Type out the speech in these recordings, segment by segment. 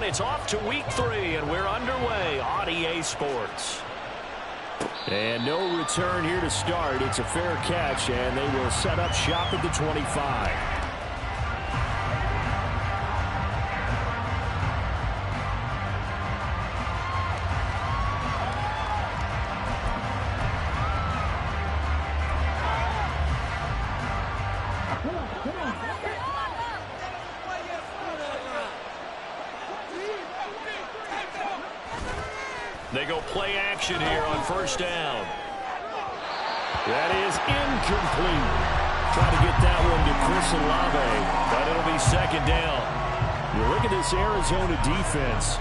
it's off to week 3, and we're underway on EA Sports. And no return here to start. It's a fair catch, and they will set up shop at the 25. They go play action here on first down. That is incomplete. Try to get that one to Chris Olave, but it'll be second down. You look at this Arizona defense.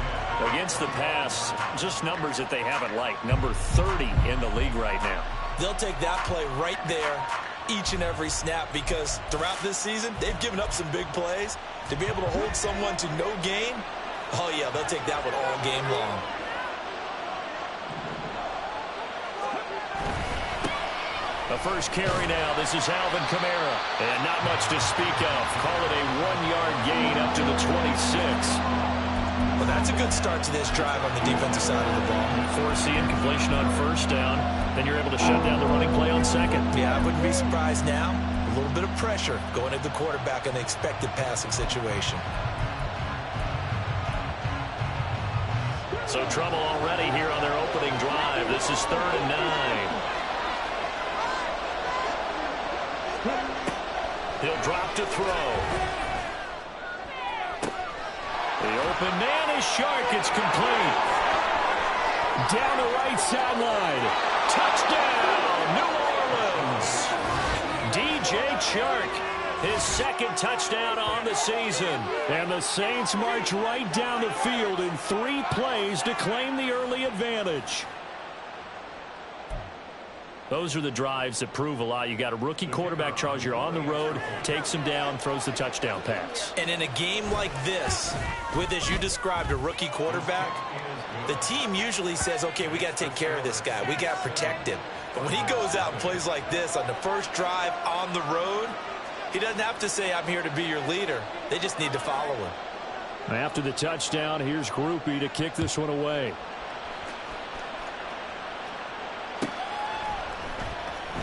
Against the pass, just numbers that they haven't liked. Number 30 in the league right now. They'll take that play right there each and every snap because throughout this season, they've given up some big plays. To be able to hold someone to no gain, oh yeah, they'll take that one all game long. The first carry now. This is Alvin Kamara. And not much to speak of. Call it a 1-yard gain up to the 26. Well, that's a good start to this drive on the defensive side of the ball. Force the incompletion on first down. Then you're able to shut down the running play on second. Yeah, I wouldn't be surprised now. A little bit of pressure going at the quarterback in the expected passing situation. So trouble already here on their opening drive. This is 3rd and 9. He'll drop to throw. The open man is Shark. It's complete. Down the right sideline. Touchdown, New Orleans. DJ Chark, his second touchdown on the season. And the Saints march right down the field in 3 plays to claim the early advantage. Those are the drives that prove a lot. You got a rookie quarterback, Charles. You're on the road, takes him down, throws the touchdown pass. And in a game like this, with, as you described, a rookie quarterback, the team usually says, okay, we got to take care of this guy. We got to protect him. But when he goes out and plays like this on the first drive on the road, he doesn't have to say, I'm here to be your leader. They just need to follow him. After the touchdown, here's Groupie to kick this one away.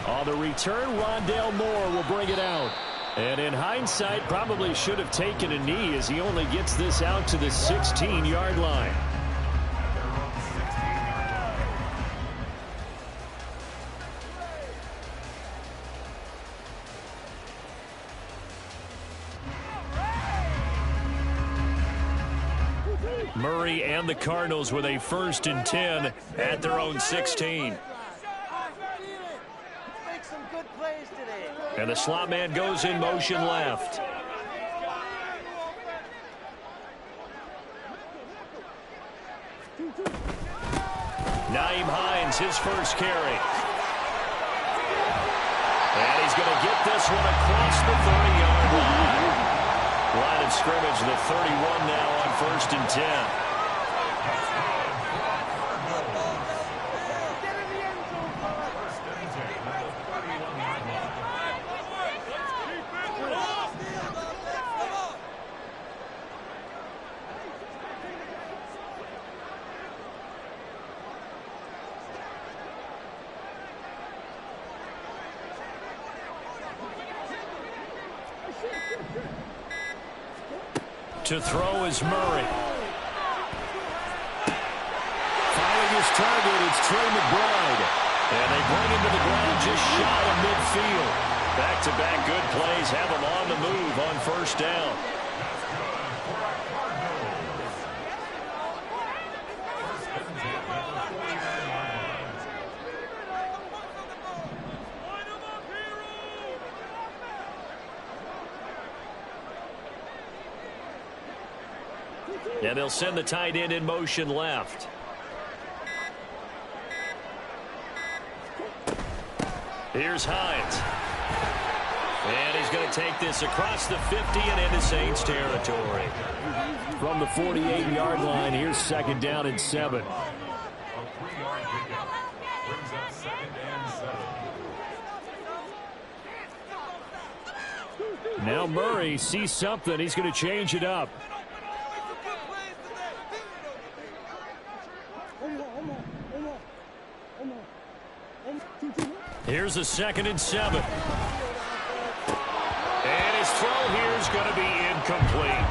On the return, Rondale Moore will bring it out. And in hindsight, probably should have taken a knee as he only gets this out to the 16-yard line. Murray and the Cardinals with a 1st and 10 at their own 16. And the slot man goes in motion left. Nyheim Hines, his first carry. And he's going to get this one across the 30-yard line. Line of scrimmage, the 31 now on 1st and 10. To throw is Murray. Finding his target, it's Trey McBride. And they bring him to the ground just shy of midfield. Back-to-back good plays have him on the move on first down. And they'll send the tight end in motion left. Here's Hines. And he's going to take this across the 50 and into Saints territory. From the 48-yard line, here's 2nd down and 7. Now Murray sees something. He's going to change it up. Here's a 2nd and 7. And his throw here is going to be incomplete.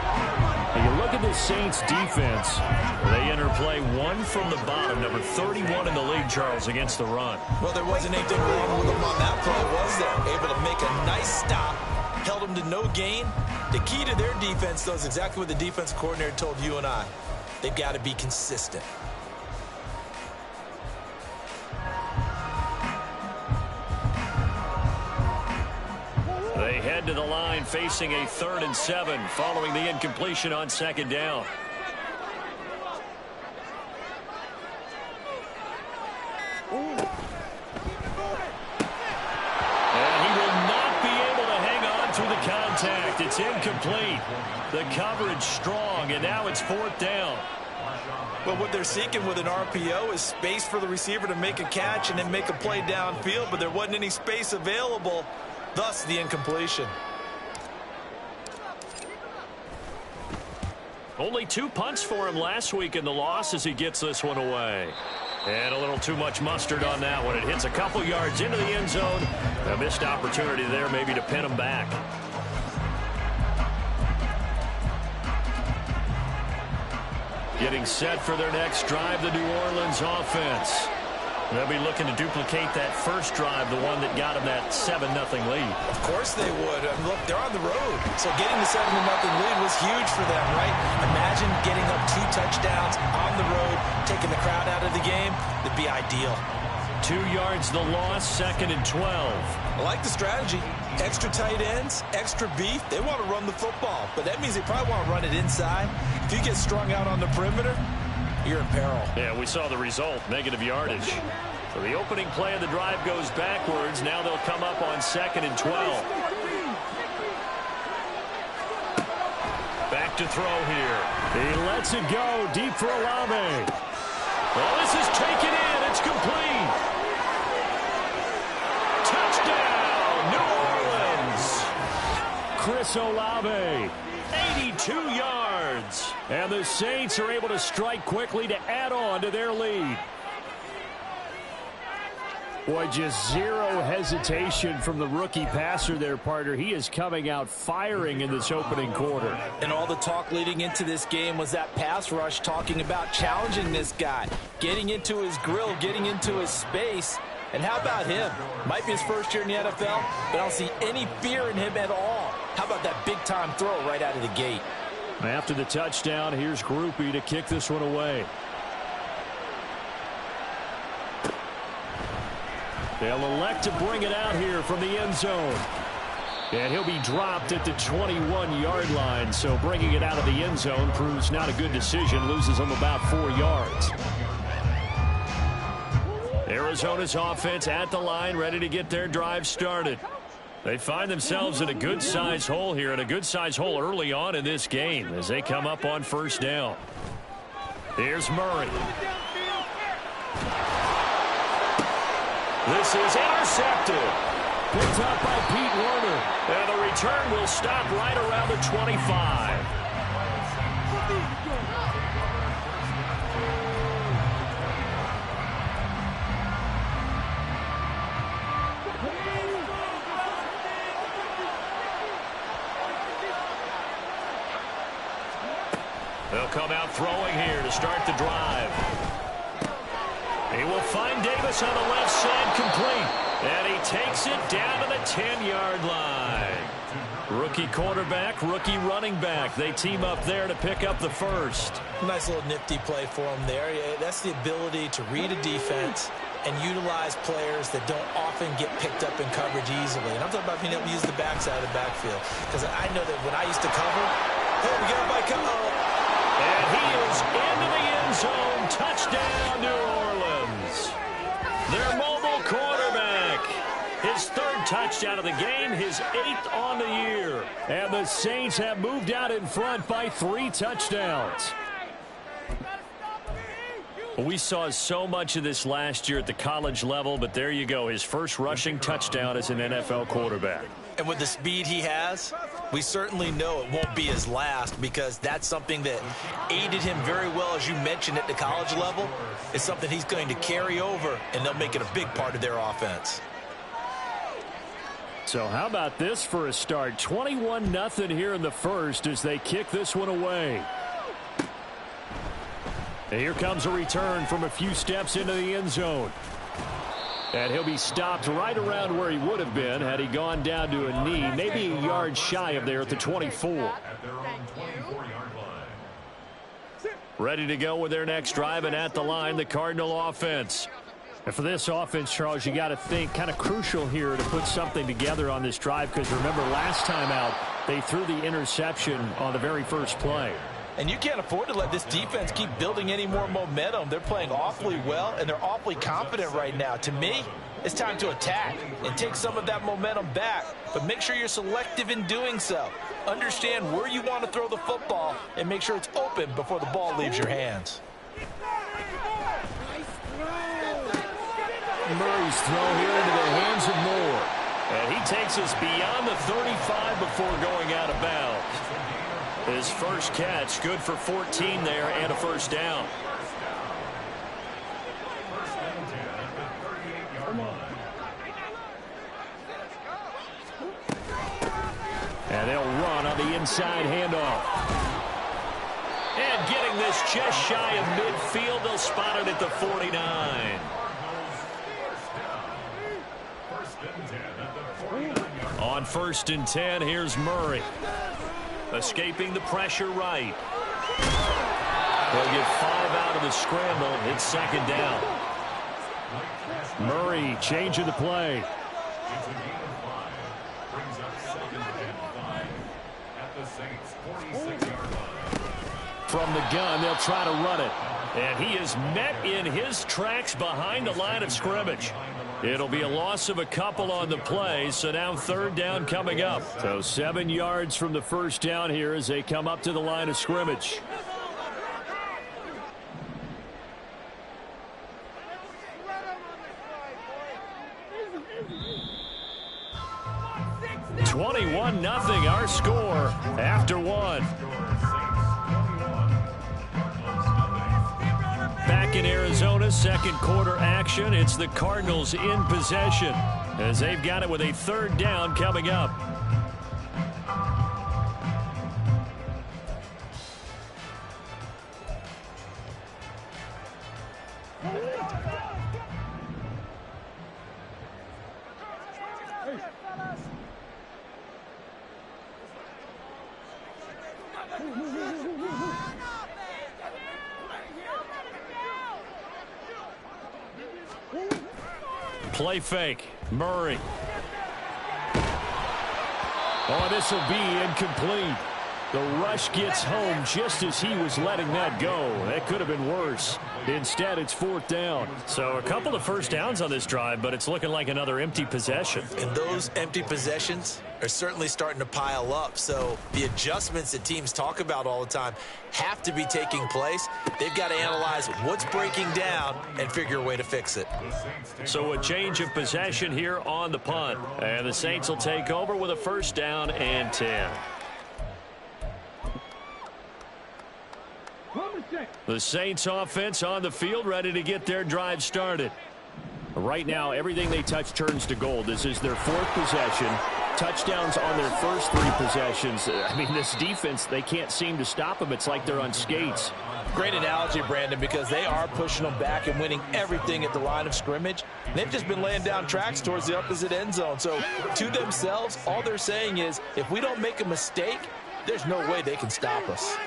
You look at the Saints defense. They enter play 1 from the bottom, number 31 in the league, Charles, against the run. Well, there wasn't anything wrong with them on that play, was there? Able to make a nice stop, held them to no gain. The key to their defense, though, is exactly what the defense coordinator told you and I. They've got to be consistent. They head to the line facing a 3rd and 7 following the incompletion on 2nd down. And he will not be able to hang on through the contact. It's incomplete. The coverage strong, and now it's 4th down. Well, what they're seeking with an RPO is space for the receiver to make a catch and then make a play downfield, but there wasn't any space available, thus the incompletion. Only 2 punts for him last week in the loss as he gets this one away. And a little too much mustard on that one. It hits a couple yards into the end zone. A missed opportunity there maybe to pin him back. Getting set for their next drive, the New Orleans offense. They'll be looking to duplicate that first drive, the one that got them that 7-0 lead. Of course they would. Look, they're on the road. So getting the 7-0 lead was huge for them, right? Imagine getting up 2 touchdowns on the road, taking the crowd out of the game. That'd be ideal. 2 yards the loss, 2nd and 12. I like the strategy. Extra tight ends, extra beef. They want to run the football, but that means they probably want to run it inside. If you get strung out on the perimeter, you're in peril. Yeah, we saw the result, negative yardage. So the opening play of the drive goes backwards. Now they'll come up on 2nd and 12. Back to throw here. He lets it go deep for Olave. Well, this is taken in. It's complete. Touchdown, New Orleans. Chris Olave, 82 yards. And the Saints are able to strike quickly to add on to their lead. Boy, just zero hesitation from the rookie passer there, partner. He is coming out firing in this opening quarter. And all the talk leading into this game was that pass rush, talking about challenging this guy, getting into his grill, getting into his space. And how about him? Might be his first year in the NFL, but I don't see any fear in him at all. How about that big-time throw right out of the gate? After the touchdown, here's Groupie to kick this one away. They'll elect to bring it out here from the end zone. And he'll be dropped at the 21-yard line, so bringing it out of the end zone proves not a good decision, loses him about 4 yards. Arizona's offense at the line, ready to get their drive started. They find themselves in a good-sized hole here, and a good-sized hole early on in this game as they come up on 1st down. Here's Murray. This is intercepted. Picked up by Pete Werner. And the return will stop right around the 25. They'll come out throwing here to start the drive. He will find Davis on the left side, complete. And he takes it down to the 10-yard line. Rookie quarterback, rookie running back. They team up there to pick up the first. Nice little nifty play for him there. That's the ability to read a defense and utilize players that don't often get picked up in coverage easily. And I'm talking about being able to use the backside of the backfield. Because I know that when I used to cover, hey, we got him by cover. And he is into the end zone. Touchdown, New Orleans. Their mobile quarterback. His 3rd touchdown of the game, his 8th on the year. And the Saints have moved out in front by 3 touchdowns. We saw so much of this last year at the college level, but there you go. His first rushing touchdown as an NFL quarterback. And with the speed he has, we certainly know it won't be his last, because that's something that aided him very well, as you mentioned, at the college level. It's something he's going to carry over, and they'll make it a big part of their offense. So how about this for a start? 21-0 here in the first as they kick this one away. And here comes a return from a few steps into the end zone. And he'll be stopped right around where he would have been had he gone down to a knee, maybe a yard shy of there at the 24. Ready to go with their next drive, and at the line, the Cardinal offense. And for this offense, Charles, you got to think kind of crucial here to put something together on this drive, because remember last time out, they threw the interception on the very first play. And you can't afford to let this defense keep building any more momentum. They're playing awfully well, and they're awfully confident right now. To me, it's time to attack and take some of that momentum back, but make sure you're selective in doing so. Understand where you want to throw the football and make sure it's open before the ball leaves your hands. Murray's throw here into the hands of Moore. And he takes us beyond the 35 before going out of bounds. His first catch, good for 14 there and a first down. And they'll run on the inside handoff. And getting this just shy of midfield, they'll spot it at the 49. On 1st and 10, here's Murray. Escaping the pressure right. They'll get 5 out of the scramble. It's 2nd down. Murray changing the play. From the gun, they'll try to run it. And he is met in his tracks behind the line of scrimmage. It'll be a loss of a couple on the play, so now 3rd down coming up. So 7 yards from the first down here as they come up to the line of scrimmage. (21-0) our score after 1. Back in Arizona, 2nd quarter action. It's the Cardinals in possession as they've got it with a 3rd down coming up. Play fake. Murray. Oh, this will be incomplete. The rush gets home just as he was letting that go. That could have been worse. Instead, it's 4th down. So a couple of first downs on this drive, but it's looking like another empty possession. And those empty possessions are certainly starting to pile up. So the adjustments that teams talk about all the time have to be taking place. They've got to analyze what's breaking down and figure a way to fix it. So a change of possession here on the punt. And the Saints will take over with a 1st down and 10. The Saints offense on the field, ready to get their drive started. Right now, everything they touch turns to gold. This is their 4th possession. Touchdowns on their first 3 possessions. I mean, this defense, they can't seem to stop them. It's like they're on skates. Great analogy, Brandon, because they are pushing them back and winning everything at the line of scrimmage. They've just been laying down tracks towards the opposite end zone. So to themselves, all they're saying is, if we don't make a mistake, there's no way they can stop us.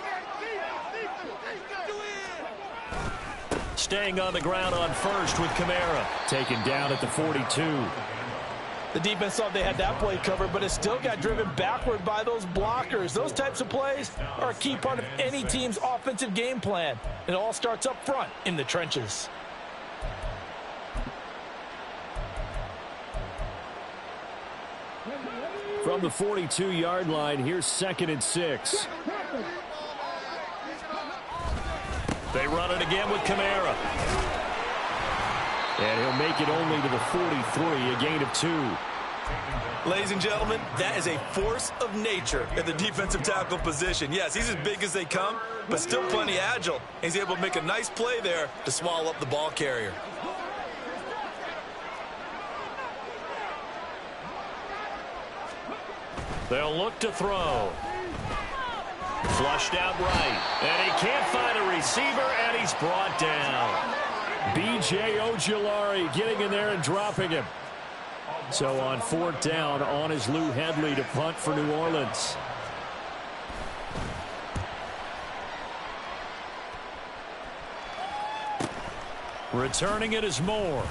Staying on the ground on 1st with Kamara. Taken down at the 42. The defense thought they had that play covered, but it still got driven backward by those blockers. Those types of plays are a key part of any team's offensive game plan. It all starts up front in the trenches. From the 42-yard line, here's 2nd and 6. They run it again with Kamara. And he'll make it only to the 43, a gain of 2. Ladies and gentlemen, that is a force of nature at the defensive tackle position. Yes, he's as big as they come, but still plenty agile. He's able to make a nice play there to swallow up the ball carrier. They'll look to throw. Flushed out right. And he can't find a receiver, and he's brought down. B.J. Ojulari getting in there and dropping him. So on 4th down, on is Lou Hedley to punt for New Orleans. Returning it is Moore.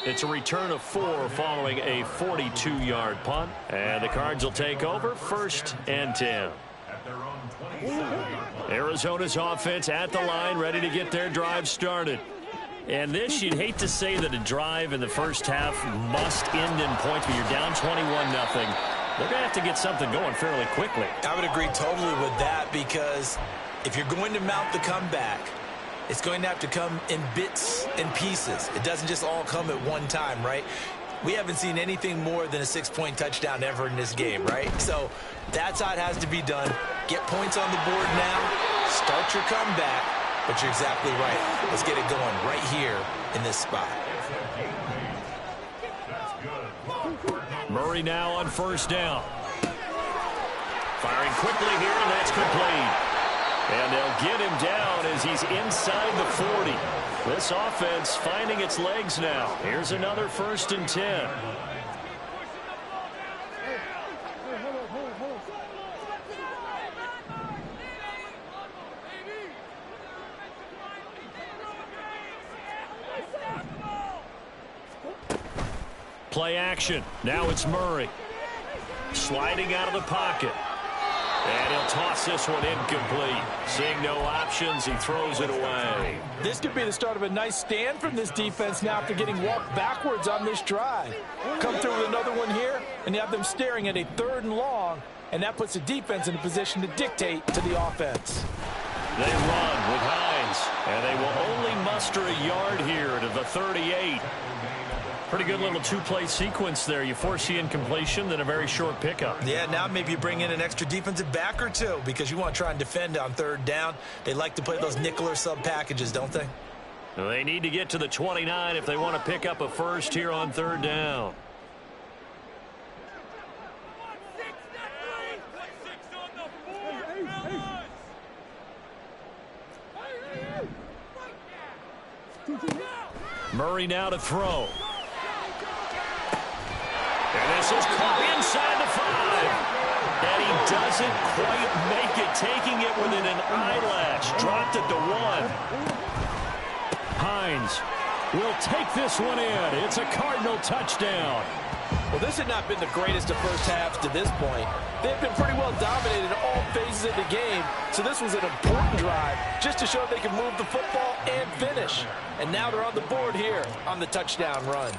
It's a return of 4 following a 42-yard punt. And the Cards will take over 1st and 10. Arizona's offense at the line, ready to get their drive started. And this, you'd hate to say that a drive in the first half must end in points, but you're down 21-0. They're going to have to get something going fairly quickly. I would agree totally with that, because if you're going to mount the comeback, it's going to have to come in bits and pieces. It doesn't just all come at one time, right? We haven't seen anything more than a 6-point touchdown ever in this game, right? So that's how it has to be done. Get points on the board now. Start your comeback. But you're exactly right. Let's get it going right here in this spot. Murray now on 1st down. Firing quickly here, and that's complete. And they'll get him down as he's inside the 40. This offense finding its legs now. Here's another 1st and 10. Play action. Now it's Murray. Sliding out of the pocket. And he'll toss this one incomplete. Seeing no options, he throws it away. This could be the start of a nice stand from this defense now after getting walked backwards on this drive. Come through with another one here, and you have them staring at a 3rd and long, and that puts the defense in a position to dictate to the offense. They run with Hines, and they will only muster a yard here to the 38. Pretty good little 2-play sequence there. You force the incompletion, then a very short pickup. Yeah, now maybe you bring in an extra defensive back or two because you want to try and defend on 3rd down. They like to play those nickel or sub packages, don't they? They need to get to the 29 if they want to pick up a 1st here on 3rd down. Murray now to throw. And this is caught inside the 5. And he doesn't quite make it, taking it within an eyelash. Dropped it to 1. Hines will take this one in. It's a Cardinal touchdown. Well, this had not been the greatest of first halves to this point. They've been pretty well dominated in all phases of the game, so this was an important drive just to show they can move the football and finish. And now they're on the board here on the touchdown run.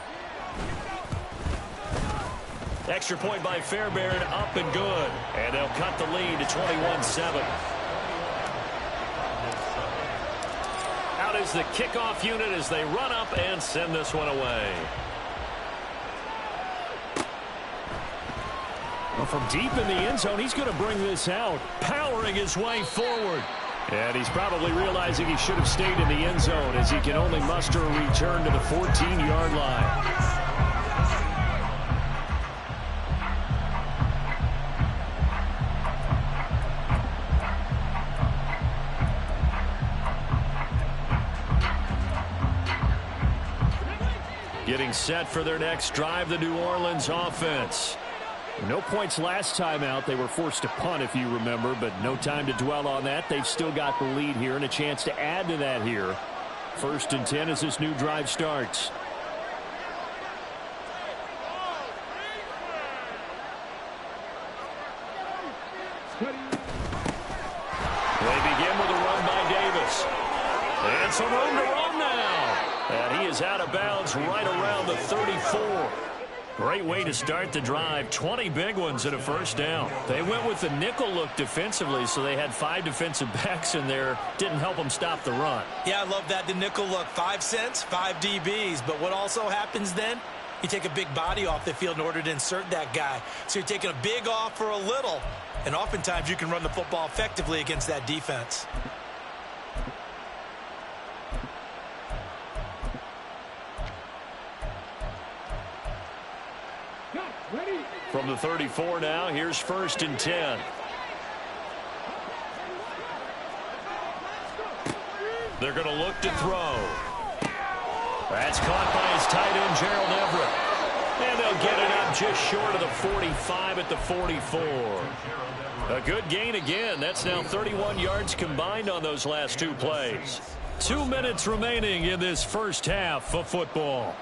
Extra point by Fairbairn, up and good. And they'll cut the lead to 21-7. Out is the kickoff unit as they run up and send this one away. Well, from deep in the end zone, he's going to bring this out, powering his way forward. And he's probably realizing he should have stayed in the end zone as he can only muster a return to the 14-yard line. Getting set for their next drive, the New Orleans offense. No points last time out. They were forced to punt, if you remember, but no time to dwell on that. They've still got the lead here and a chance to add to that here. 1st and 10 as this new drive starts. They begin with a run by Davis. And some room to run now. And he is out of bounds right around the 34. Great way to start the drive. 20 big ones and a 1st down. They went with the nickel look defensively, so they had 5 defensive backs in there. Didn't help them stop the run. Yeah, I love that. The nickel look. 5 cents, 5 DBs. But what also happens then? You take a big body off the field in order to insert that guy. So you're taking a big off for a little. And oftentimes you can run the football effectively against that defense. From the 34 now, here's 1st and 10. They're going to look to throw. That's caught by his tight end, Gerald Everett. And they'll get it up just short of the 45 at the 44. A good gain again. That's now 31 yards combined on those last 2 plays. 2 minutes remaining in this first half of football.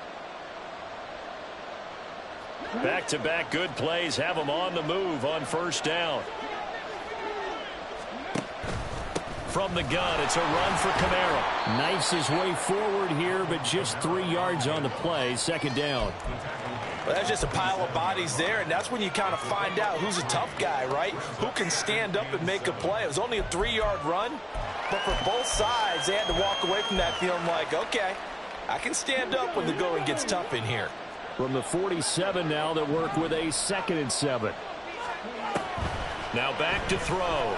Back-to-back good plays have them on the move on 1st down. From the gun, it's a run for Kamara. Knifes his way forward here, but just 3 yards on the play. 2nd down. Well, that's just a pile of bodies there, and that's when you kind of find out who's a tough guy, right? Who can stand up and make a play. It was only a 3-yard run, but for both sides, they had to walk away from that feeling like, okay, I can stand up when the going gets tough in here. From the 47 now, they work with a 2nd and 7. Now back to throw.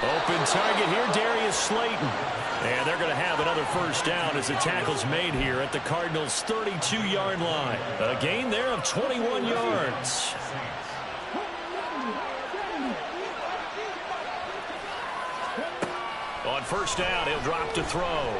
Open target here, Darius Slayton. And they're going to have another 1st down as the tackle's made here at the Cardinals' 32-yard line. A gain there of 21 yards. On 1st down, he'll drop to throw.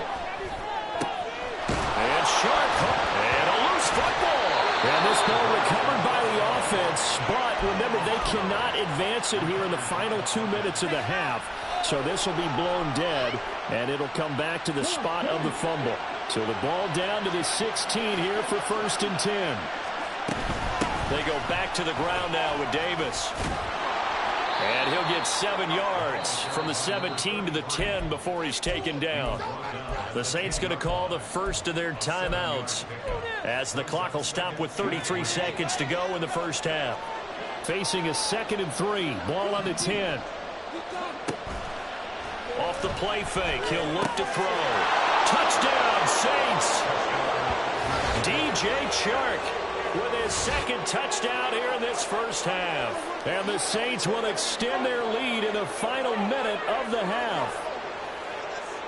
And Sharp, and a loose football. And this ball recovered by the offense, but remember, they cannot advance it here in the final 2 minutes of the half. So this will be blown dead, and it'll come back to the spot of the fumble. So the ball down to the 16 here for 1st and 10. They go back to the ground now with Davis. And he'll get 7 yards from the 17 to the 10 before he's taken down. The Saints going to call the first of their timeouts as the clock will stop with 33 seconds to go in the first half. Facing a 2nd and 3. Ball on the 10. Off the play fake, he'll look to throw. Touchdown, Saints! DJ Chark with his 2nd touchdown here in this first half. And the Saints will extend their lead in the final minute of the half.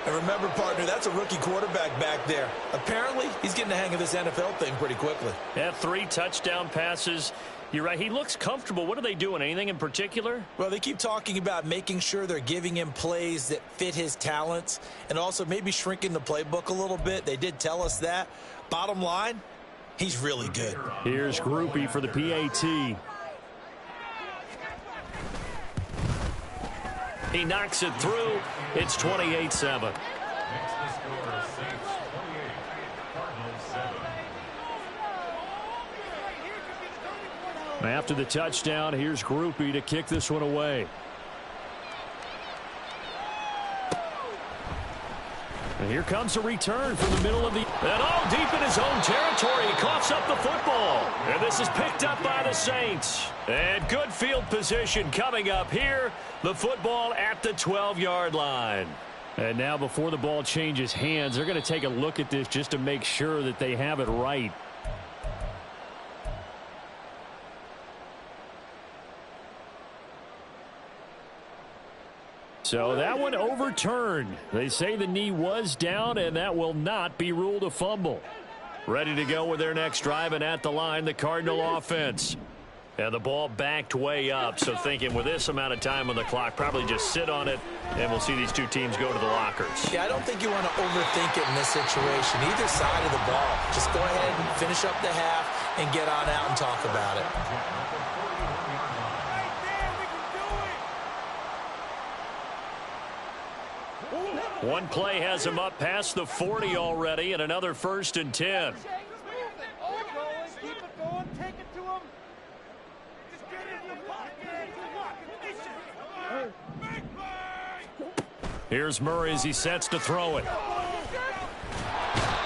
And remember, partner, that's a rookie quarterback back there. Apparently, he's getting the hang of this NFL thing pretty quickly. Yeah, 3 touchdown passes. You're right. He looks comfortable. What are they doing? Anything in particular? Well, they keep talking about making sure they're giving him plays that fit his talents and also maybe shrinking the playbook a little bit. They did tell us that. Bottom line, he's really good. Here's Groupie for the PAT. He knocks it through. It's 28-7. After the touchdown, here's Groupie to kick this one away. And here comes a return from the middle of the... And all deep in his own territory, he coughs up the football. And this is picked up by the Saints. And good field position coming up here. The football at the 12-yard line. And now before the ball changes hands, they're going to take a look at this just to make sure that they have it right. So that one overturned. They say the knee was down, and that will not be ruled a fumble. Ready to go with their next drive, and at the line, the Cardinal offense. And the ball backed way up, so thinking with this amount of time on the clock, probably just sit on it, and we'll see these 2 teams go to the lockers. Yeah, I don't think you want to overthink it in this situation. Either side of the ball. Just go ahead and finish up the half and get on out and talk about it. One play has him up past the 40 already, and another 1st and 10. Here's Murray as he sets to throw it.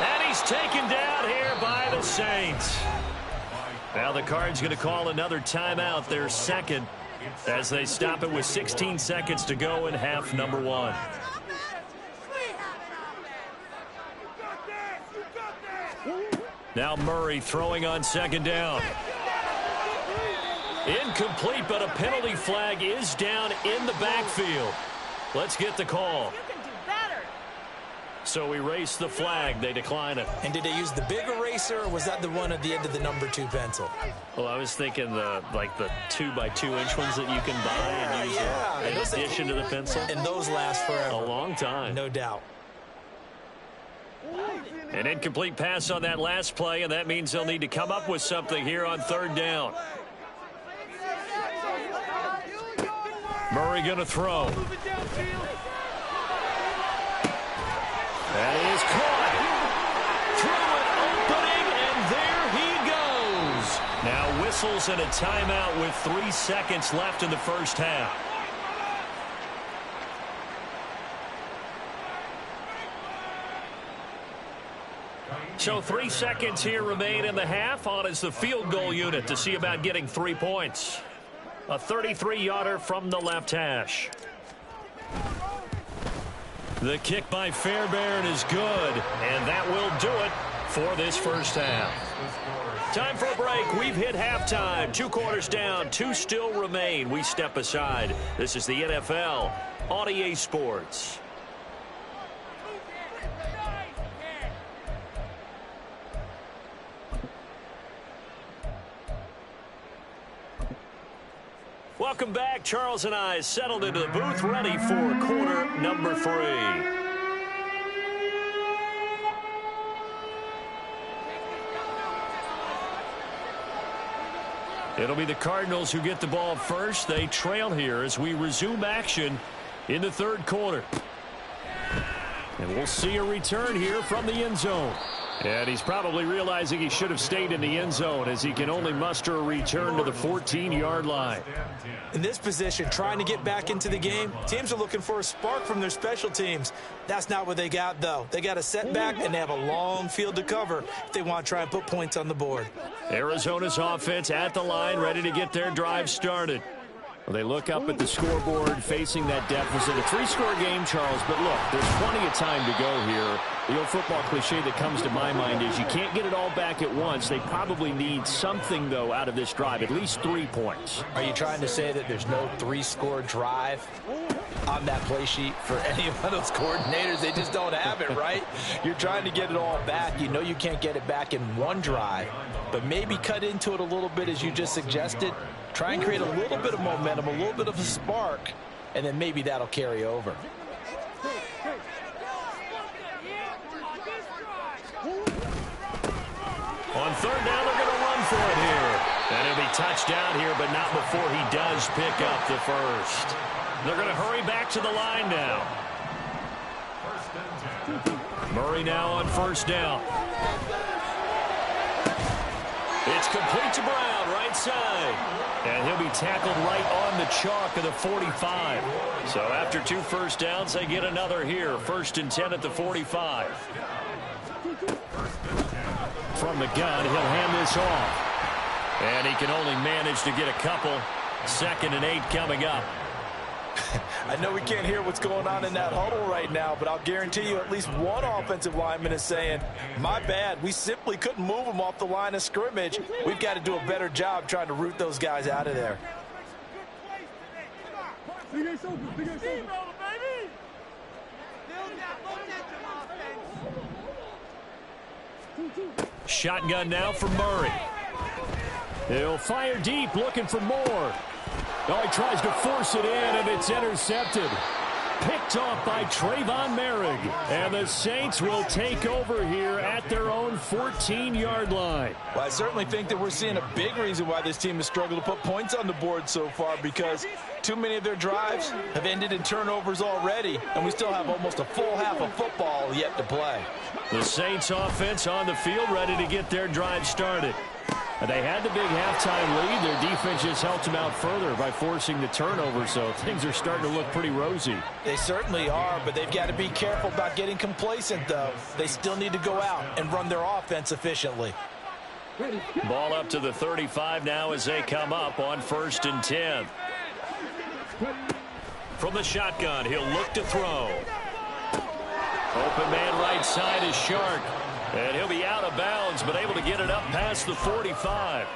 And he's taken down here by the Saints. Now the Cards going to call another timeout, their 2nd, as they stop it with 16 seconds to go in half number 1. Now Murray throwing on 2nd down. Incomplete, but a penalty flag is down in the backfield. Let's get the call. So we race the flag. They decline it. And did they use the big eraser, or was that the one at the end of the number 2 pencil? Well, I was thinking the 2x2-inch ones that you can buy and use in addition to the pencil. And those last forever. A long time. No doubt. An incomplete pass on that last play, and that means they'll need to come up with something here on 3rd down. Murray going to throw. That is caught. Through an opening, and there he goes. Now whistles and a timeout with 3 seconds left in the first half. So 3 seconds here remain in the half. On is the field goal unit to see about getting 3 points. A 33-yarder from the left hash. The kick by Fairbairn is good, and that will do it for this first half. Time for a break. We've hit halftime. 2 quarters down, 2 still remain. We step aside. This is the NFL on EA Sports. Welcome back. Charles and I settled into the booth, ready for quarter number 3. It'll be the Cardinals who get the ball first. They trail here as we resume action in the 3rd quarter. And we'll see a return here from the end zone. And he's probably realizing he should have stayed in the end zone as he can only muster a return to the 14-yard line. In this position, trying to get back into the game, teams are looking for a spark from their special teams. That's not what they got, though. They got a setback, and they have a long field to cover if they want to try and put points on the board. Arizona's offense at the line, ready to get their drive started. Well, they look up at the scoreboard facing that deficit. A 3-score game, Charles, but look, there's plenty of time to go here. The old football cliche that comes to my mind is you can't get it all back at once. They probably need something, though, out of this drive, at least 3 points. Are you trying to say that there's no 3-score drive on that play sheet for any of those coordinators? They just don't have it, right? You're trying to get it all back. You know you can't get it back in one drive, but maybe cut into it a little bit as you just suggested. Try and create a little bit of momentum, a little bit of a spark, and then maybe that'll carry over. On 3rd down, they're going to run for it here. And he'll be touchdown here, but not before he does pick up the first. They're going to hurry back to the line now. Murray now on 1st down. It's complete to Brown, right side. And he'll be tackled right on the chalk of the 45. So after 2 first downs, they get another here. 1st and 10 at the 45. From the gun, he'll hand this off. And he can only manage to get a couple. 2nd and 8 coming up. I know we can't hear what's going on in that huddle right now, but I'll guarantee you at least one offensive lineman is saying, my bad, we simply couldn't move them off the line of scrimmage. We've got to do a better job trying to root those guys out of there. Shotgun now for Murray. He'll fire deep, looking for more. Oh, he tries to force it in, and it's intercepted. Picked off by Trayvon Merrick. And the Saints will take over here at their own 14-yard line. Well, I certainly think that we're seeing a big reason why this team has struggled to put points on the board so far, because too many of their drives have ended in turnovers already, and we still have almost a full half of football yet to play. The Saints offense on the field, ready to get their drive started. They had the big halftime lead. Their defense just helped them out further by forcing the turnover, so things are starting to look pretty rosy. They certainly are, but they've got to be careful about getting complacent, though. They still need to go out and run their offense efficiently. Ball up to the 35 now as they come up on 1st and 10. From the shotgun, he'll look to throw. Open man right side is Shark. And he'll be out of bounds, but able to get it up past the 45.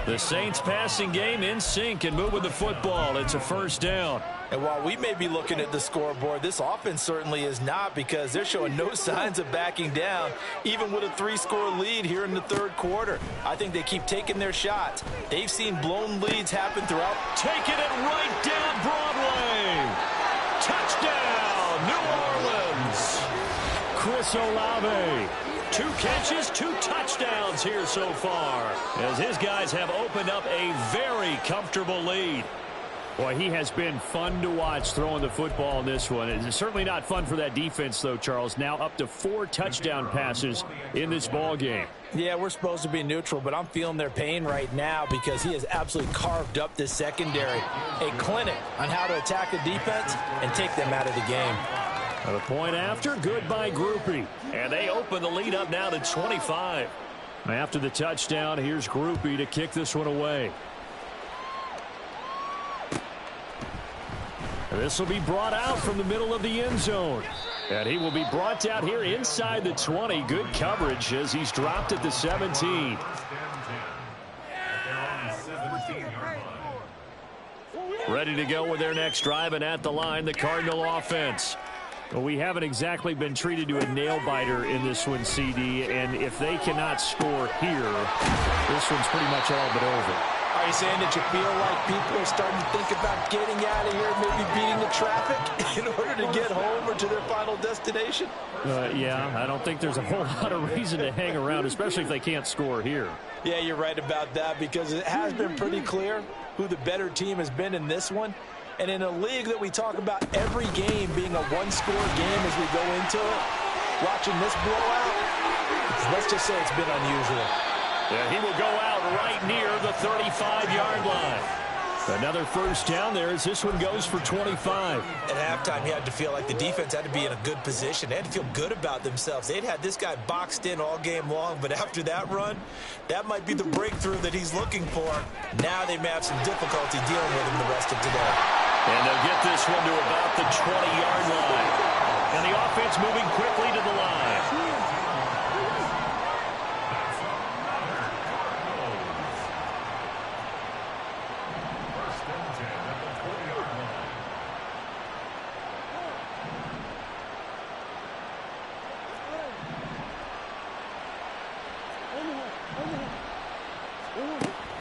The Saints passing game in sync and moving the football. It's a first down. And while we may be looking at the scoreboard, this offense certainly is not, because they're showing no signs of backing down, even with a 3-score lead here in the third quarter. I think they keep taking their shots. They've seen blown leads happen throughout. Taking it right down Broadway. Touchdown, New Orleans. Chris Olave. 2 catches, 2 touchdowns here so far, as his guys have opened up a very comfortable lead. Boy, he has been fun to watch throwing the football in this one. It's certainly not fun for that defense, though, Charles. Now up to 4 touchdown passes in this ball game. Yeah, we're supposed to be neutral, but I'm feeling their pain right now because he has absolutely carved up this secondary. A clinic on how to attack the defense and take them out of the game. A point after, good by Groupie. And they open the lead up now to 25. After the touchdown, here's Groupie to kick this one away. This will be brought out from the middle of the end zone. And he will be brought out here inside the 20. Good coverage as he's dropped at the 17. Ready to go with their next drive, and at the line, the Cardinal offense. Well, we haven't exactly been treated to a nail-biter in this one, CD, and if they cannot score here, this one's pretty much all but over. Are you saying that you feel like people are starting to think about getting out of here, maybe beating the traffic in order to get home or to their final destination? Yeah, I don't think there's a whole lot of reason to hang around, especially if they can't score here. Yeah, you're right about that, because it has been pretty clear who the better team has been in this one. And in a league that we talk about every game being a one-score game as we go into it, watching this blowout, let's just say it's been unusual. Yeah, he will go out right near the 35-yard line. Another first down there as this one goes for 25. At halftime, you had to feel like the defense had to be in a good position. They had to feel good about themselves. They'd had this guy boxed in all game long, but after that run, that might be the breakthrough that he's looking for. Now they may have some difficulty dealing with him the rest of today. And they'll get this one to about the 20-yard line. And the offense moving quickly to the line.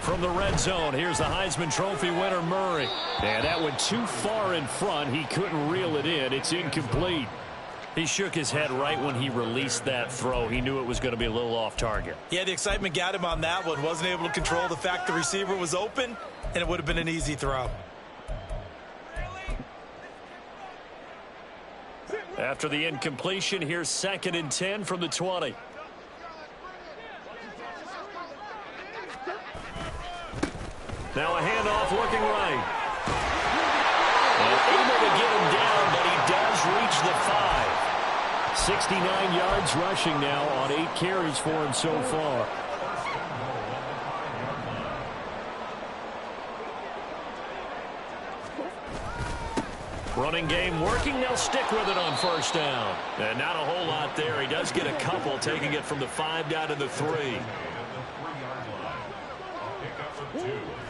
From the red zone, here's the Heisman Trophy winner, Murray. And that went too far in front. He couldn't reel it in. It's incomplete. He shook his head right when he released that throw. He knew it was going to be a little off target. Yeah, the excitement got him on that one. Wasn't able to control the fact the receiver was open, and it would have been an easy throw. After the incompletion, here's 2nd and 10 from the 20. Now a handoff looking right. And able to get him down, but he does reach the 5. 69 yards rushing now on 8 carries for him so far. Running game working. They'll stick with it on first down. And not a whole lot there. He does get a couple, taking it from the 5 down to the 3.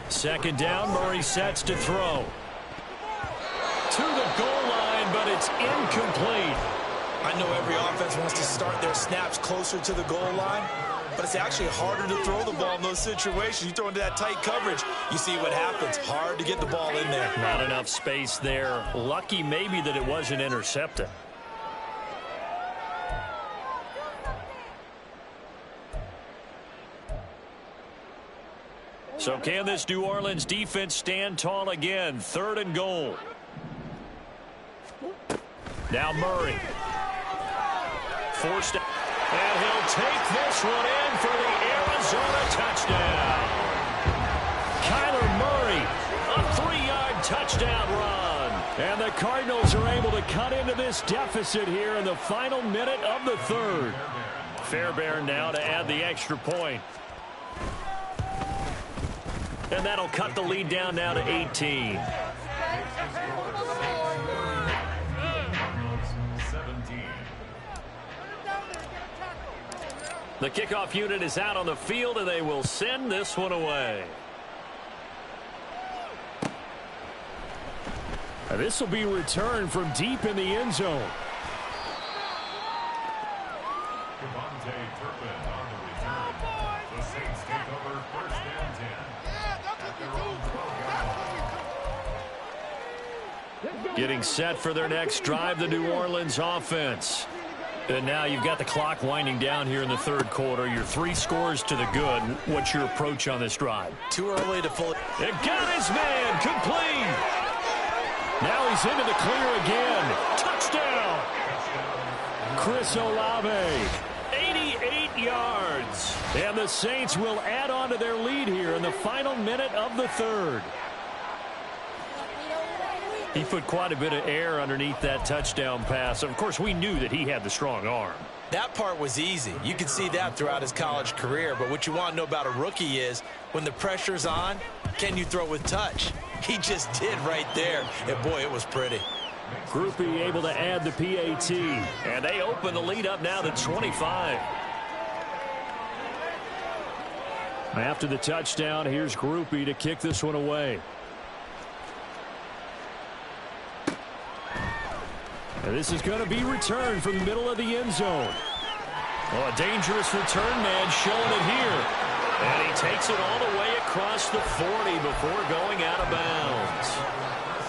2nd down, Murray sets to throw. To the goal line, but it's incomplete. I know every offense wants to start their snaps closer to the goal line, but it's actually harder to throw the ball in those situations. You throw into that tight coverage, you see what happens. Hard to get the ball in there. Not enough space there. Lucky maybe that it wasn't intercepted. So can this New Orleans defense stand tall again? 3rd and goal. Now Murray. Forced, and he'll take this one in for the Arizona touchdown. Kyler Murray, a 3-yard touchdown run. And the Cardinals are able to cut into this deficit here in the final minute of the 3rd. Fairbairn now to add the extra point. And that'll cut the lead down now to 18. The kickoff unit is out on the field, and they will send this one away. This will be returned from deep in the end zone. Getting set for their next drive, the New Orleans offense. And now you've got the clock winding down here in the third quarter. You're 3 scores to the good. What's your approach on this drive? Too early to fully. It got his man complete. Now he's into the clear again. Touchdown. Chris Olave. 88 yards. And the Saints will add on to their lead here in the final minute of the third. He put quite a bit of air underneath that touchdown pass. Of course, we knew that he had the strong arm. That part was easy. You could see that throughout his college career. But what you want to know about a rookie is when the pressure's on, can you throw with touch? He just did right there. And, boy, it was pretty. Groupie able to add the PAT. And they open the lead up now to 25. After the touchdown, here's Groupie to kick this one away. And this is going to be returned from the middle of the end zone. Oh, a dangerous return man showing it here. And he takes it all the way across the 40 before going out of bounds.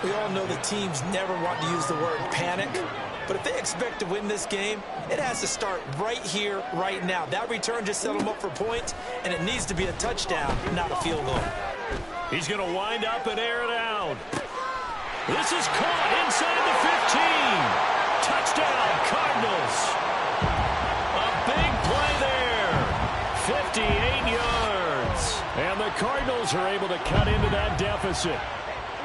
We all know the teams never want to use the word panic. But if they expect to win this game, it has to start right here, right now. That return just set them up for points, and it needs to be a touchdown, not a field goal. He's going to wind up and air it out. This is caught inside the 15. Touchdown, Cardinals. A big play there. 58 yards. And the Cardinals are able to cut into that deficit.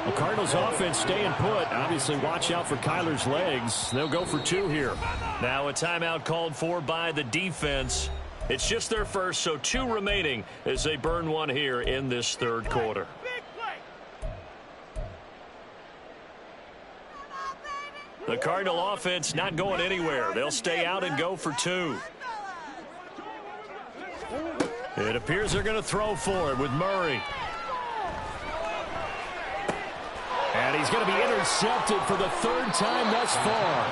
The Cardinals offense staying put. Obviously, watch out for Kyler's legs. They'll go for 2 here. Now a timeout called for by the defense. It's just their first, so 2 remaining as they burn one here in this third quarter. The Cardinal offense not going anywhere. They'll stay out and go for 2. It appears they're going to throw for it with Murray. And he's going to be intercepted for the 3rd time thus far.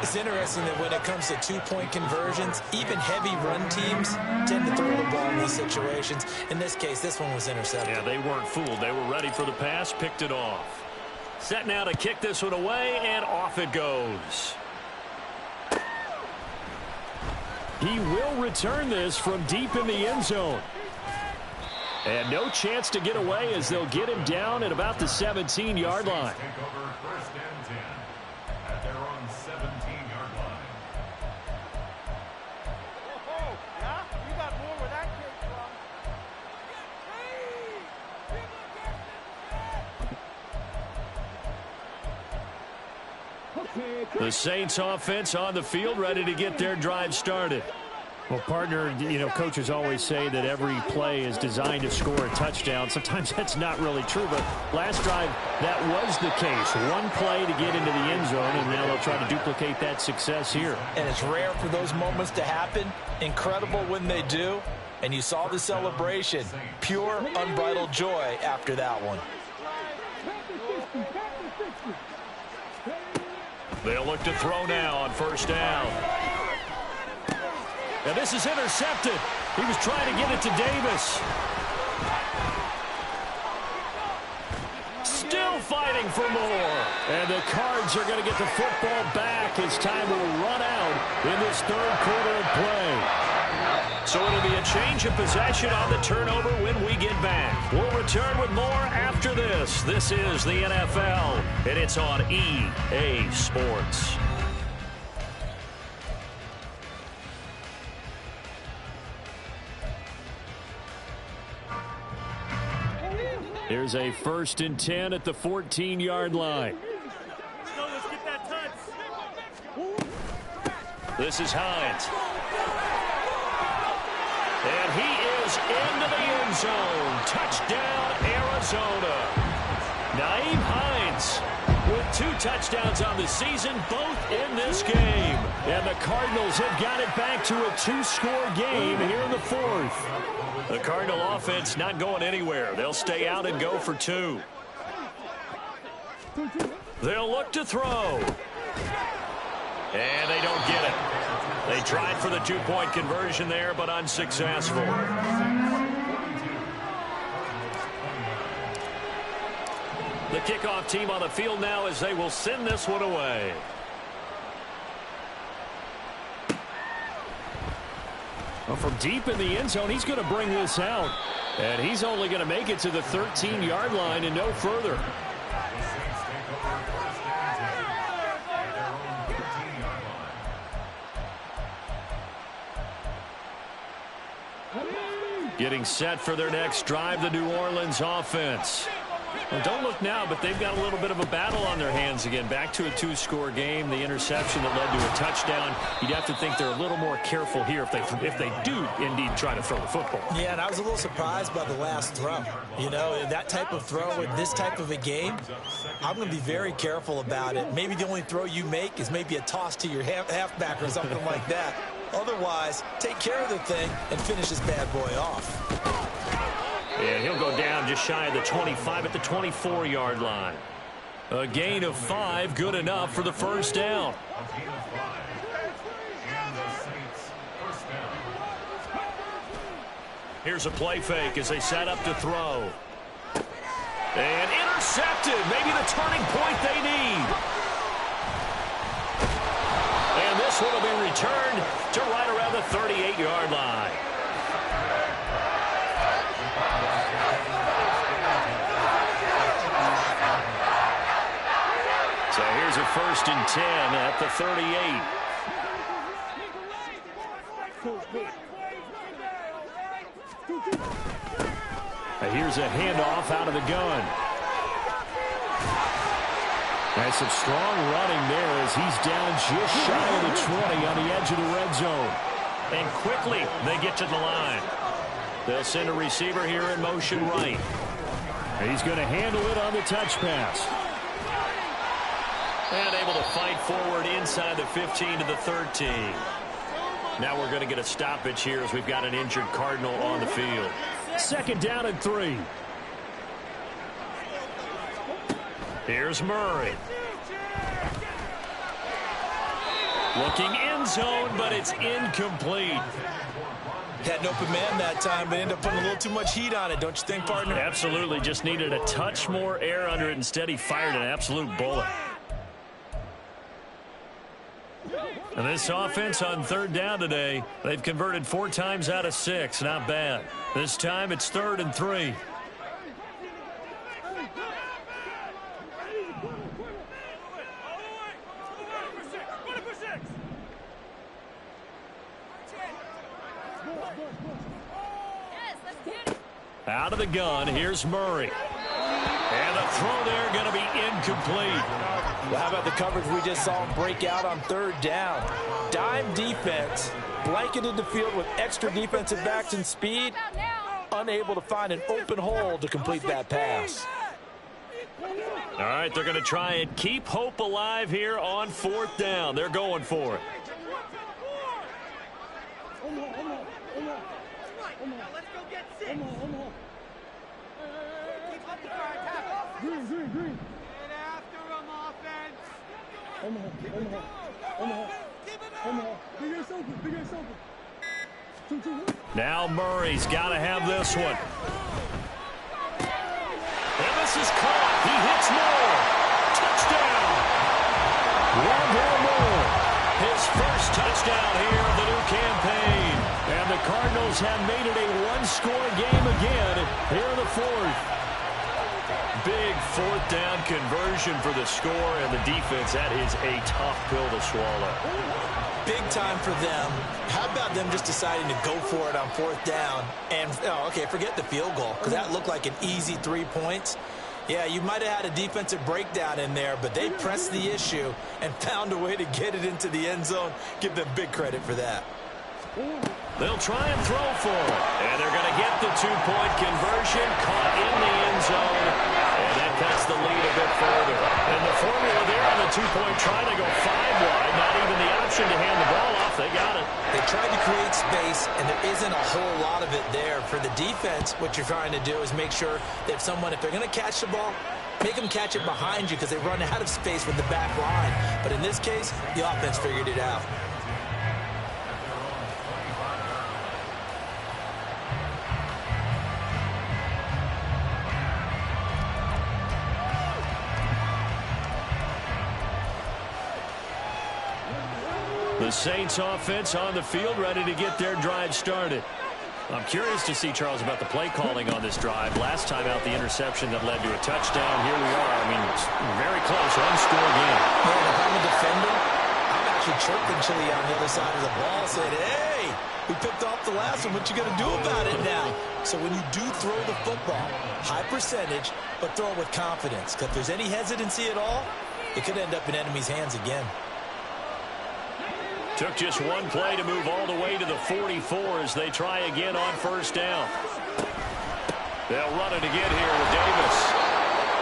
It's interesting that when it comes to 2-point conversions, even heavy run teams tend to throw the ball in these situations. In this case, this one was intercepted. Yeah, they weren't fooled. They were ready for the pass, picked it off. Set now to kick this one away, and off it goes. He will return this from deep in the end zone. And no chance to get away as they'll get him down at about the 17-yard line. The Saints offense on the field, ready to get their drive started. Well, partner, you know, coaches always say that every play is designed to score a touchdown. Sometimes that's not really true, but last drive, that was the case. One play to get into the end zone, and now they'll try to duplicate that success here. And it's rare for those moments to happen. Incredible when they do. And you saw the celebration. Pure, unbridled joy after that one. They'll look to throw now on first down. And this is intercepted. He was trying to get it to Davis. Still fighting for more. And the Cards are going to get the football back as time will run out in this third quarter of play. So it'll be a change of possession on the turnover when we get back. We'll return with more after this. This is the NFL, and it's on EA Sports. Here's a 1st and 10 at the 14-yard line. Let's get that touch. This is Hines. And he is into the end zone. Touchdown, Arizona. Nyheim Hines with 2 touchdowns on the season, both in this game. And the Cardinals have got it back to a 2-score game here in the 4th. The Cardinal offense not going anywhere. They'll stay out and go for 2. They'll look to throw. And they don't get it. They tried for the two-point conversion there, but unsuccessful. The kickoff team on the field now as they will send this one away. Well, from deep in the end zone, he's going to bring this out. And he's only going to make it to the 13-yard line and no further. Getting set for their next drive, the New Orleans offense. Well, don't look now, but they've got a little bit of a battle on their hands again. Back to a two-score game. The interception that led to a touchdown. You'd have to think they're a little more careful here if they do indeed try to throw the football. Yeah, and I was a little surprised by the last throw. You know, that type of throw in this type of a game, I'm going to be very careful about it. Maybe the only throw you make is maybe a toss to your halfback or something like that. Otherwise, take care of the thing and finish this bad boy off. And he'll go down just shy of the 25 at the 24-yard line. A gain of 5, good enough for the first down. Here's a play fake as they set up to throw. And intercepted, maybe the turning point they need. And this one will be returned to right around the 38-yard line. So here's a 1st and 10 at the 38. Here's a handoff out of the gun. That's some strong running there as he's down just shy of the 20 on the edge of the red zone. And quickly they get to the line. They'll send a receiver here in motion right. He's going to handle it on the touch pass. And able to fight forward inside the 15 to the 13. Now we're going to get a stoppage here as we've got an injured Cardinal on the field. 2nd down and 3. Here's Murray. Looking end zone, but it's incomplete. Had an open man that time, but ended up putting a little too much heat on it, don't you think, partner? Absolutely. Just needed a touch more air under it. Instead, he fired an absolute bullet. And this offense on 3rd down today, they've converted 4 times out of 6. Not bad. This time it's 3rd and 3. Out of the gun, here's Murray. And the throw there going to be incomplete. Well, how about the coverage we just saw him break out on 3rd down? Dime defense, blanketed the field with extra defensive backs and speed, unable to find an open hole to complete that pass. All right, they're going to try and keep hope alive here on 4th down. They're going for it. Let's go get 6. Keep up the fire attack. Green. Get after him, offense. Now Murray's got to have this one. And this is caught. He hits Moore. Touchdown. Rondell Moore. His first touchdown here of the new campaign. And the Cardinals have made it a one-score game again here in the 4th. Big 4th down conversion for the score, and the defense, that is a tough pill to swallow. Big time for them. How about them just deciding to go for it on 4th down? And, okay, forget the field goal, because that looked like an easy 3 points. Yeah, you might have had a defensive breakdown in there, but they pressed the issue and found a way to get it into the end zone. Give them big credit for that. They'll try and throw for it. And they're going to get the 2-point conversion, caught in the end zone. And that cuts the lead a bit further. And the formula there on the 2-point try to go 5 wide. Not even the option to hand the ball off. They got it. They tried to create space, and there isn't a whole lot of it there. For the defense, what you're trying to do is make sure that if they're going to catch the ball, Make them catch it behind you because they run out of space with the back line. But in this case, the offense figured it out. The Saints offense on the field, ready to get their drive started. I'm curious to see, Charles, about the play calling on this drive. Last time out, the interception that led to a touchdown. Here we are. I mean, it's very close. One-score game. Man, if I'm a defender, I'm actually chirping Chili on the other side of the ball, saying, hey, we picked off the last one. What you going to do about it now? So when you do throw the football, high percentage, but throw it with confidence. Because if there's any hesitancy at all, it could end up in enemy's hands again. Took just one play to move all the way to the 44 as they try again on first down. They'll run it again here with Davis.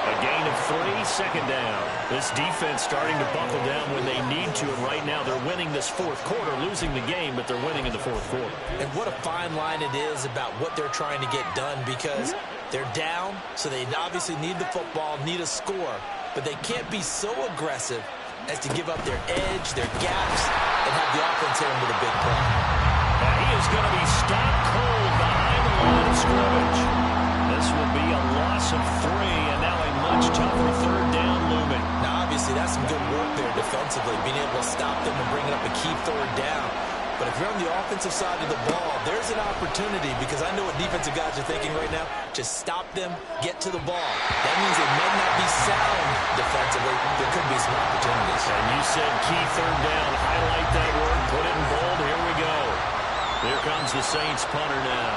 A gain of 3, second down. This defense starting to buckle down when they need to, and right now they're winning this fourth quarter, losing the game, but they're winning in the fourth quarter. And what a fine line it is about what they're trying to get done, because they're down, so they obviously need the football, need a score, but they can't be so aggressive as to give up their edge, their gaps, and have the offense hit him with a big play. And he is going to be stopped cold behind the line of scrimmage. This will be a loss of 3, and now a much tougher third down looming. Now, obviously, that's some good work there defensively, being able to stop them and bring it up a key third down. But if you're on the offensive side of the ball, there's an opportunity, because I know what defensive guys are thinking right now. Just stop them, get to the ball. That means they may not be sound defensively. There could be some opportunities. And you said key third down. Highlight that word. Put it in bold. Here we go. Here comes the Saints punter now,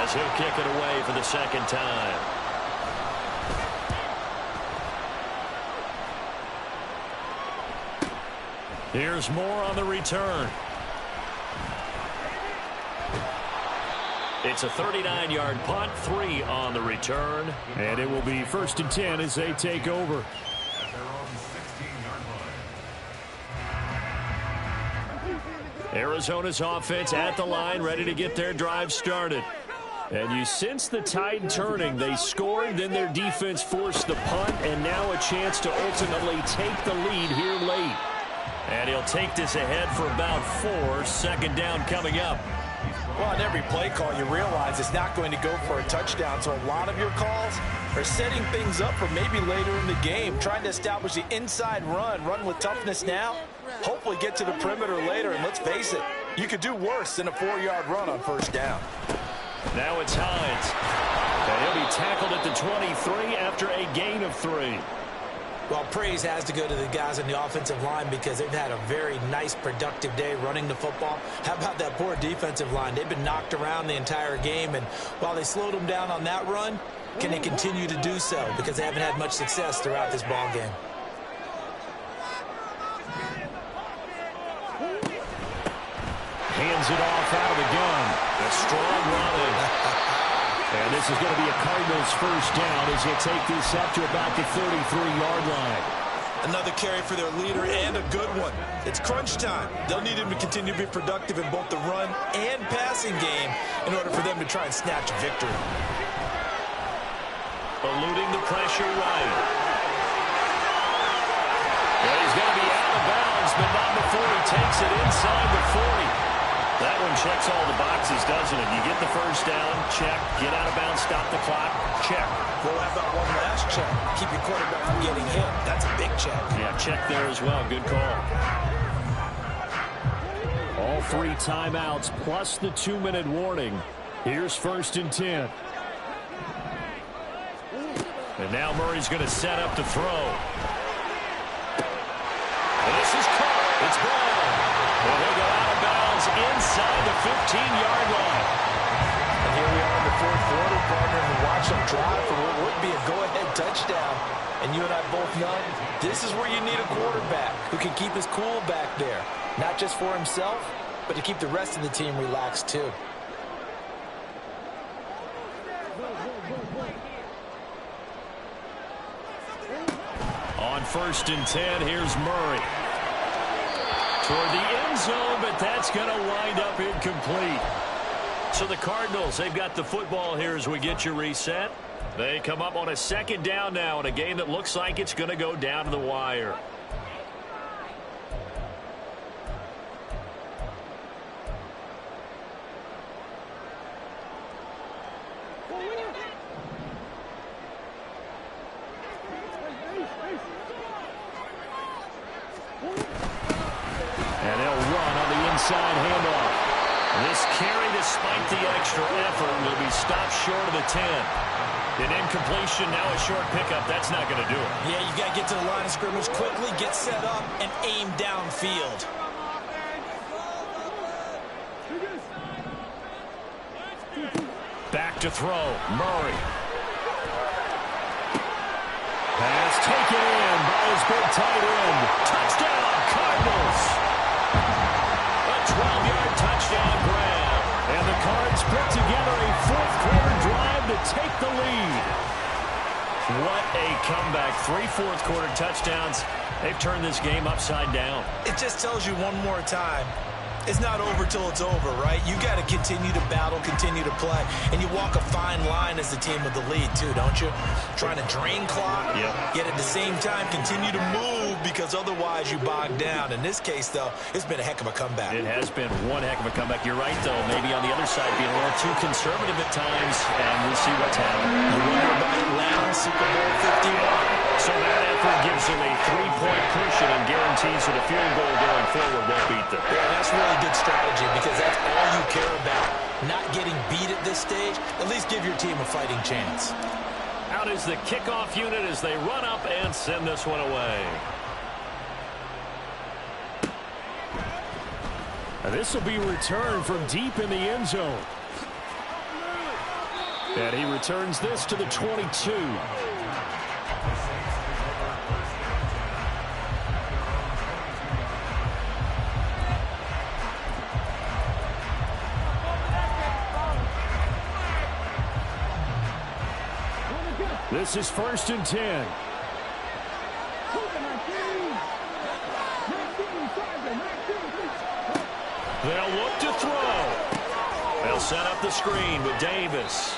as he'll kick it away for the second time. Here's more on the return. It's a 39-yard punt, 3 on the return. And it will be 1st and 10 as they take over. Arizona's offense at the line, ready to get their drive started. And you sense the tide turning. They scored, then their defense forced the punt, and now a chance to ultimately take the lead here late. And he'll take this ahead for about 4. Second down coming up. Well, on every play call, you realize it's not going to go for a touchdown. So a lot of your calls are setting things up for maybe later in the game, trying to establish the inside run with toughness now, hopefully get to the perimeter later. And let's face it, you could do worse than a 4-yard run on first down. Now it's Hines. And he'll be tackled at the 23 after a gain of 3. Well, praise has to go to the guys on the offensive line, because they've had a very nice, productive day running the football. How about that poor defensive line? They've been knocked around the entire game, and while they slowed them down on that run, can they continue to do so? Because they haven't had much success throughout this ball game. Hands it off out of the gun. A strong running. And this is going to be a Cardinals first down as he'll take this up to about the 33-yard line. Another carry for their leader, and a good one. It's crunch time. They'll need him to continue to be productive in both the run and passing game in order for them to try and snatch a victory. Eluding the pressure right. Well, he's going to be out of bounds, but not before he takes it inside the 40. That one checks all the boxes, doesn't it? You get the first down, check. Get out of bounds, stop the clock, check. Well, how about one last check? Keep your quarterback from getting hit. That's a big check. Yeah, check there as well. Good call. All 3 timeouts plus the 2-minute warning. Here's 1st and 10. And now Murray's going to set up to throw. And this is caught. It's Brown. And he'll go out of bounds inside the 15-yard line. And here we are in the fourth quarter, partner, and watch them drive for what would be a go-ahead touchdown. And you and I both know this is where you need a quarterback who can keep his cool back there, not just for himself, but to keep the rest of the team relaxed too. On 1st and 10, here's Murray. Toward the end zone, but that's going to wind up incomplete. So the Cardinals, they've got the football here as we get you reset. They come up on a second down now in a game that looks like it's going to go down to the wire. And they'll run on the inside handoff. This carry, despite the extra effort, will be stopped short of the 10. An incompletion, now a short pickup. That's not going to do it. Yeah, you got to get to the line of scrimmage quickly, get set up, and aim downfield. Back to throw. Murray. Pass taken in by his big tight end. Touchdown, Cardinals. A 12-yard touchdown grab. And the Cards put together a fourth-quarter drive to take the lead. What a comeback. 3 fourth-quarter touchdowns. They've turned this game upside down. It just tells you one more time, it's not over till it's over, right? You got to continue to battle, continue to play, and you walk a fine line as the team with the lead too, don't you? Trying to drain clock, yet at the same time continue to move because otherwise you bog down. In this case, though, it's been a heck of a comeback. It has been one heck of a comeback. You're right, though. Maybe on the other side being a little too conservative at times, and we see what's happening. You wonder about Atlanta, Super Bowl 51. So that effort gives them a 3-point cushion and guarantees that a field goal going forward won't beat them. Yeah, that's really good strategy because that's all you care about. Not getting beat at this stage, at least give your team a fighting chance. Out is the kickoff unit as they run up and send this one away. And this will be returned from deep in the end zone. And he returns this to the 22. This is 1st and 10. They'll look to throw. They'll set up the screen with Davis.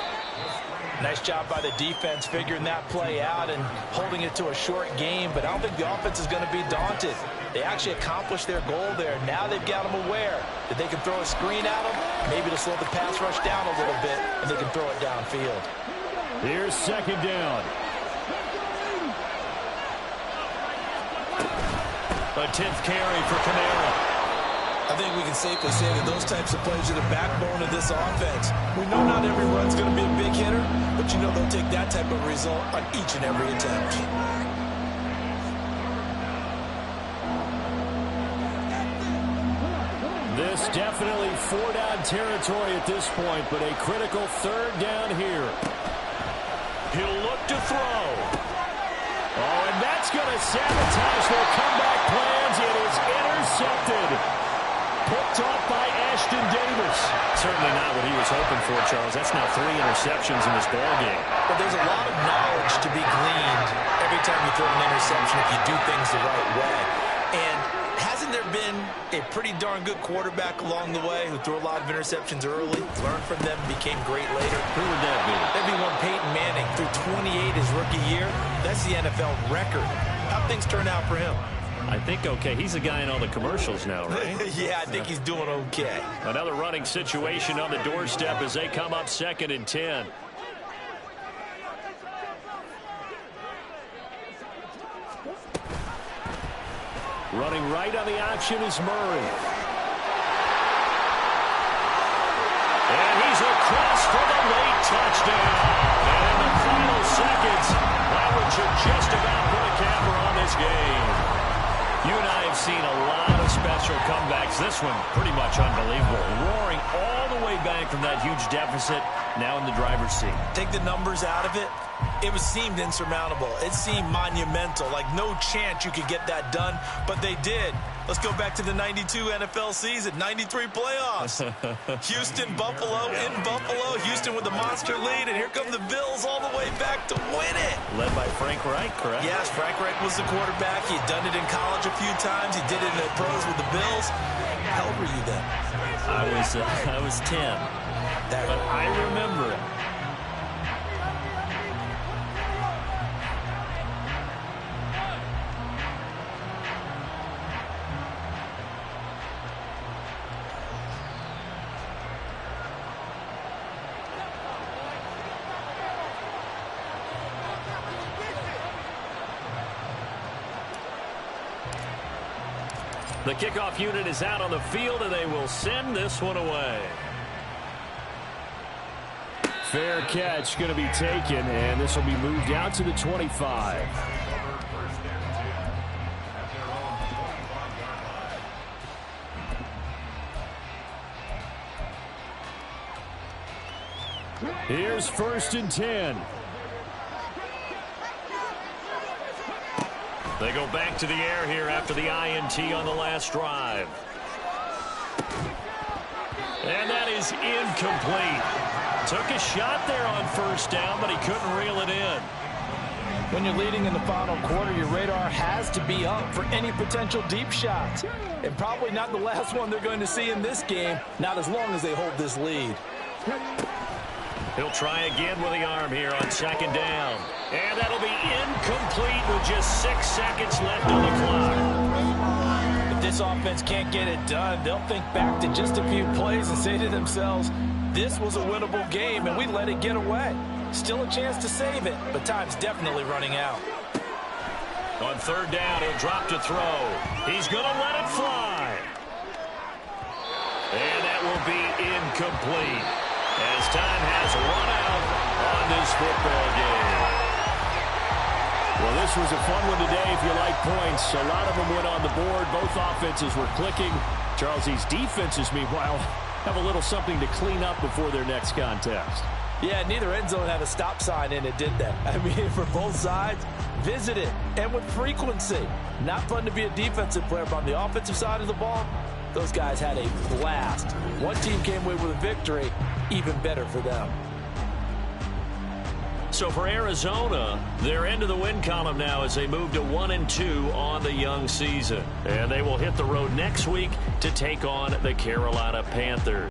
Nice job by the defense figuring that play out and holding it to a short game, but I don't think the offense is going to be daunted. They actually accomplished their goal there. Now they've got them aware that they can throw a screen at them, maybe to slow the pass rush down a little bit, and they can throw it downfield. Here's 2nd down. A 10th carry for Kamara. I think we can safely say that those types of plays are the backbone of this offense. We know not every run's going to be a big hitter, but you know they'll take that type of result on each and every attempt. This definitely 4-down territory at this point, but a critical 3rd down here. He'll look to throw. Oh, and that's going to sabotage their comeback plans. It is intercepted. Picked off by Ashton Davis. Certainly not what he was hoping for, Charles. That's now 3 interceptions in this ballgame. But there's a lot of knowledge to be gleaned every time you throw an interception if you do things the right way. And hasn't there been a pretty darn good quarterback along the way who threw a lot of interceptions early, learned from them, became great later? Who would that be? That'd be one Peyton Manning. Threw 28 his rookie year. That's the NFL record. How things turn out for him? I think okay. He's the guy in all the commercials now, right? Yeah, I think he's doing okay. Another running situation on the doorstep as they come up 2nd and 10. Running right on the option is Murray. And he's across for the late touchdown. And in the final seconds, that one should just about put a capper on this game. You and I have seen a lot of special comebacks. This one pretty much unbelievable. Roaring all the way back from that huge deficit, now in the driver's seat. Take the numbers out of it. It seemed insurmountable. It seemed monumental, like no chance you could get that done, but they did. Let's go back to the 92 NFL season, 93 playoffs. Houston, Buffalo, in Buffalo. Houston with the monster lead, and here come the Bills all the way back to win it. Led by Frank Reich, correct? Yes, Frank Reich was the quarterback. He had done it in college a few times. He did it in the pros with the Bills. How old were you then? I was 10. But I remember it. The kickoff unit is out on the field, and they will send this one away. Fair catch going to be taken, and this will be moved out to the 25. Here's 1st and 10. They go back to the air here after the INT on the last drive. And that is incomplete. Took a shot there on 1st down, but he couldn't reel it in. When you're leading in the final quarter, your radar has to be up for any potential deep shots. And probably not the last one they're going to see in this game, not as long as they hold this lead. He'll try again with the arm here on 2nd down. And that'll be incomplete with just 6 seconds left on the clock. If this offense can't get it done, they'll think back to just a few plays and say to themselves, this was a winnable game and we let it get away. Still a chance to save it, but time's definitely running out. On 3rd down, he'll drop to throw. He's going to let it fly. And that will be incomplete, as time has run out on this football game. Well, this was a fun one today if you like points. A lot of them went on the board. Both offenses were clicking. Charles, these defenses, meanwhile, have a little something to clean up before their next contest. Yeah, neither end zone had a stop sign in it, did they? I mean, for both sides, visit it, and with frequency. Not fun to be a defensive player, but on the offensive side of the ball, those guys had a blast. One team came away with a victory, even better for them. So for Arizona, they're into the win column now as they move to 1-2 on the young season. And they will hit the road next week to take on the Carolina Panthers.